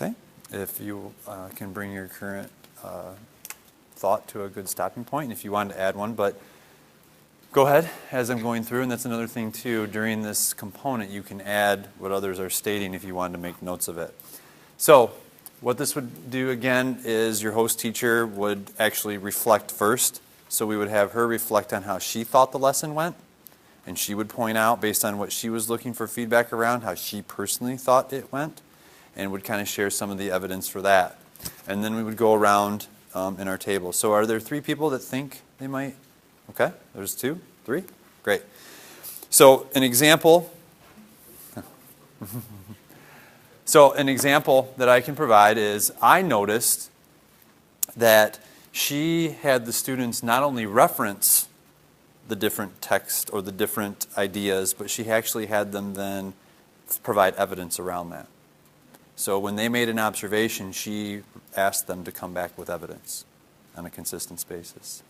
Okay, if you can bring your current thought to a good stopping point, and if you wanted to add one, but go ahead as I'm going through, and that's another thing too, during this component you can add what others are stating if you wanted to make notes of it. So what this would do again is your host teacher would actually reflect first, so we would have her reflect on how she thought the lesson went, and she would point out based on what she was looking for feedback around, how she personally thought it went, and would kind of share some of the evidence for that. And then we would go around in our table. So are there 3 people that think they might? Okay, there's 2, 3, great. So an example, that I can provide is I noticed that she had the students not only reference the different text or the different ideas, but she actually had them then provide evidence around that. So when they made an observation, she asked them to come back with evidence on a consistent basis.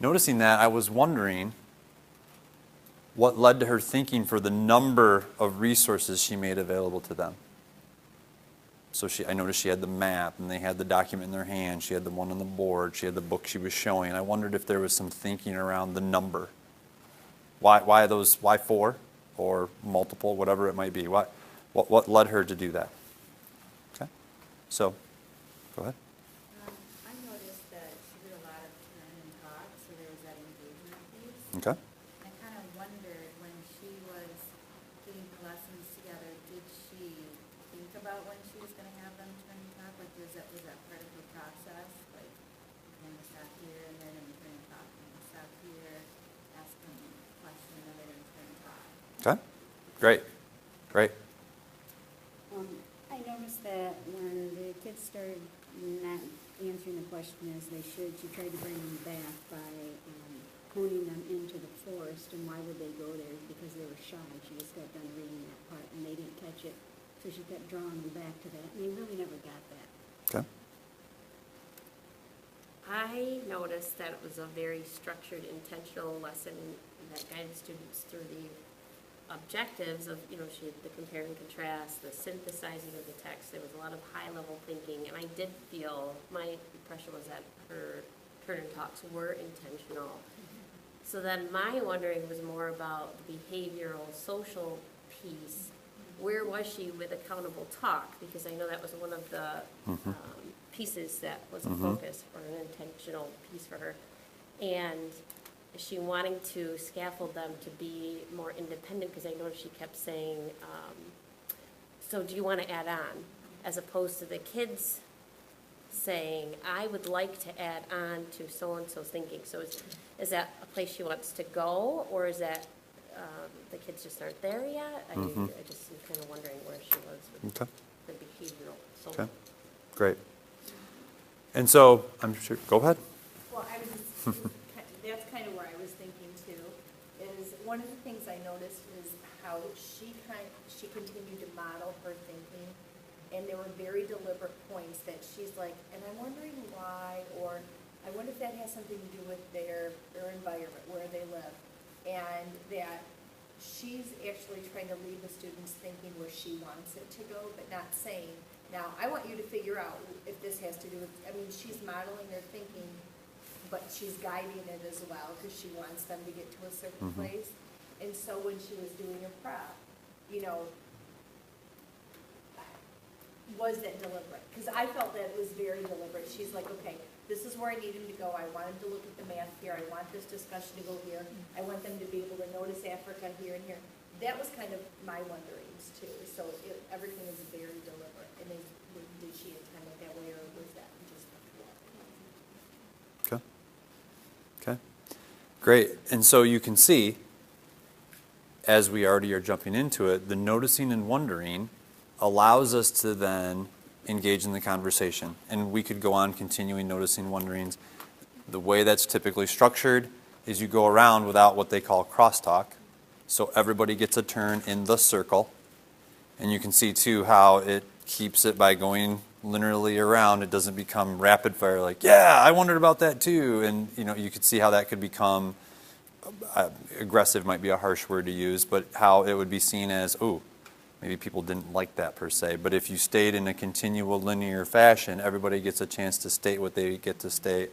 Noticing that, I was wondering what led to her thinking for the number of resources she made available to them. So I noticed she had the map, and they had the document in their hand. She had the one on the board. She had the book she was showing. I wondered if there was some thinking around the number. Why 4? Or multiple, whatever it might be. What led her to do that? Okay, so go ahead. I noticed that she did a lot of turn and talk, so there was that engagement piece. Okay. I kind of wondered when she was getting the lessons together, did she think about when she was going to have them turn and talk? Like, was that part of the process? Like, we're going to stop here, and then in turn and talk, and stop here, ask them a question, and then in turn and talk. Okay, great. I noticed that when the kids started not answering the question as they should, she tried to bring them back by honing them into the forest. And why would they go there? Because they were shy. She just got done reading that part, and they didn't catch it. So she kept drawing them back to that, and they really never got that. Okay. I noticed that it was a very structured, intentional lesson that guided students through the objectives of, she had the compare and contrast, the synthesizing of the text. There was a lot of high-level thinking, and I did feel, my impression was that her turn and talks were intentional. So then my wondering was more about the behavioral, social piece. Where was she with accountable talk? Because I know that was one of the pieces that was a focus or an intentional piece for her. And is she wanting to scaffold them to be more independent? Because I noticed she kept saying, so do you want to add on? As opposed to the kids saying, I would like to add on to so-and-so's thinking. So is that a place she wants to go? Or is that the kids just aren't there yet? I just am kind of wondering where she was with the behavioral. Okay, great. And so, I'm sure, go ahead. Well, I was just, that's kind of where I was thinking too, is one of the things I noticed is how she continued to model her thinking, and there were very deliberate points that she's like, and I'm wondering why, or I wonder if that has something to do with their environment, where they live, and that she's actually trying to lead the students thinking where she wants it to go, but not saying, now, I want you to figure out if this has to do with, she's modeling their thinking, but she's guiding it as well, because she wants them to get to a certain place. And so when she was doing her prep, was that deliberate? Because I felt that it was very deliberate. She's like, okay, this is where I need him to go. I want him to look at the math here. I want this discussion to go here. I want them to be able to notice Africa here and here. That was kind of my wonderings, too. So everything is very deliberate. And did she intend it that way, or was that just a flaw? Okay, great. And so you can see, as we already are jumping into it, the noticing and wondering allows us to then engage in the conversation. And we could go on continuing noticing wonderings. The way that's typically structured is you go around without what they call crosstalk. So everybody gets a turn in the circle. And you can see, too, how it keeps it by going linearly around. It doesn't become rapid fire like, yeah, I wondered about that, too. And, you could see how that could become aggressive might be a harsh word to use, but how it would be seen as, oh, Maybe people didn't like that per se, but if you stayed in a continual linear fashion, everybody gets a chance to state what they get to state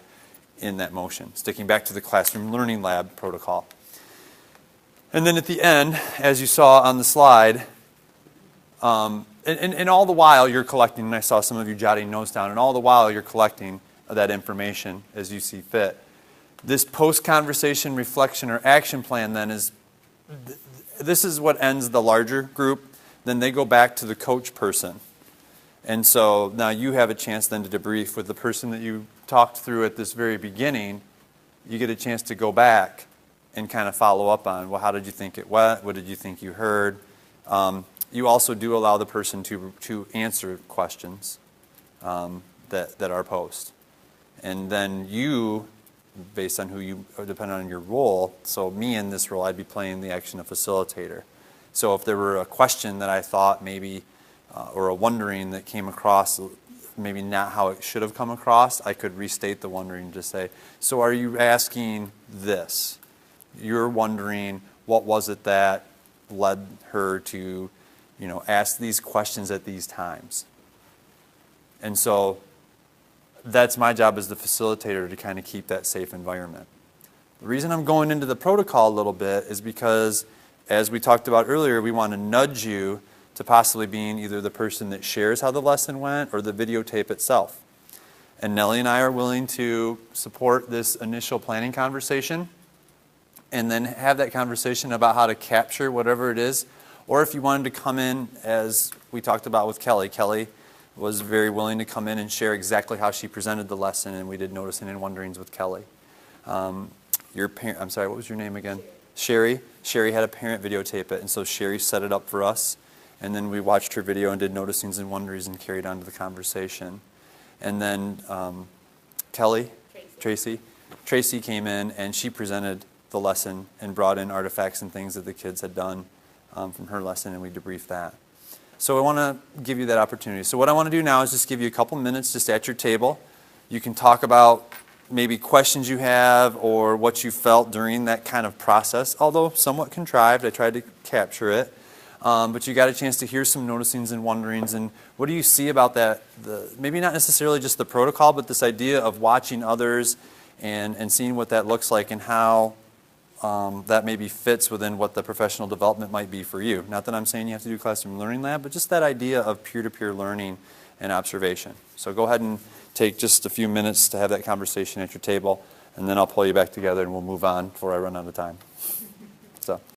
in that motion, sticking back to the classroom learning lab protocol. And then at the end, as you saw on the slide, and all the while you're collecting, and I saw some of you jotting notes down, and all the while you're collecting that information as you see fit. This post-conversation reflection or action plan then this is what ends the larger group. Then they go back to the coach person. And so now you have a chance then to debrief with the person that you talked through at this very beginning. You get a chance to go back and kind of follow up on, well, how did you think it went? What did you think you heard? You also do allow the person to answer questions that are posed. And then you, based on who you, or depending on your role, so me in this role, I'd be playing the action of facilitator. So if there were a question that I thought maybe, or a wondering that came across, maybe not how it should have come across, I could restate the wondering to say, so are you asking this? You're wondering what was it that led her to, ask these questions at these times? And so that's my job as the facilitator, to kind of keep that safe environment. The reason I'm going into the protocol a little bit is because, as we talked about earlier, we want to nudge you to possibly being either the person that shares how the lesson went or the videotape itself. And Nellie and I are willing to support this initial planning conversation and then have that conversation about how to capture whatever it is. Or if you wanted to come in, as we talked about with Kelly, Kelly was very willing to come in and share exactly how she presented the lesson, and we did noticing and wonderings with Kelly. Your parent, I'm sorry, what was your name again? Sherry. Sherry had a parent videotape it, and so Sherry set it up for us, and then we watched her video and did noticings and wonderings and carried on to the conversation. And then Tracy came in and she presented the lesson and brought in artifacts and things that the kids had done from her lesson, and we debriefed that. So I want to give you that opportunity. So what I want to do now is just give you a couple minutes just at your table. You can talk about maybe questions you have or what you felt during that kind of process, although somewhat contrived. I tried to capture it. But you got a chance to hear some noticings and wonderings. And what do you see about that? Maybe not necessarily just the protocol, but this idea of watching others and seeing what that looks like and how that maybe fits within what the professional development might be for you. Not that I'm saying you have to do classroom learning lab, but just that idea of peer-to-peer learning and observation. So go ahead and take just a few minutes to have that conversation at your table, and then I'll pull you back together and we'll move on before I run out of time. So.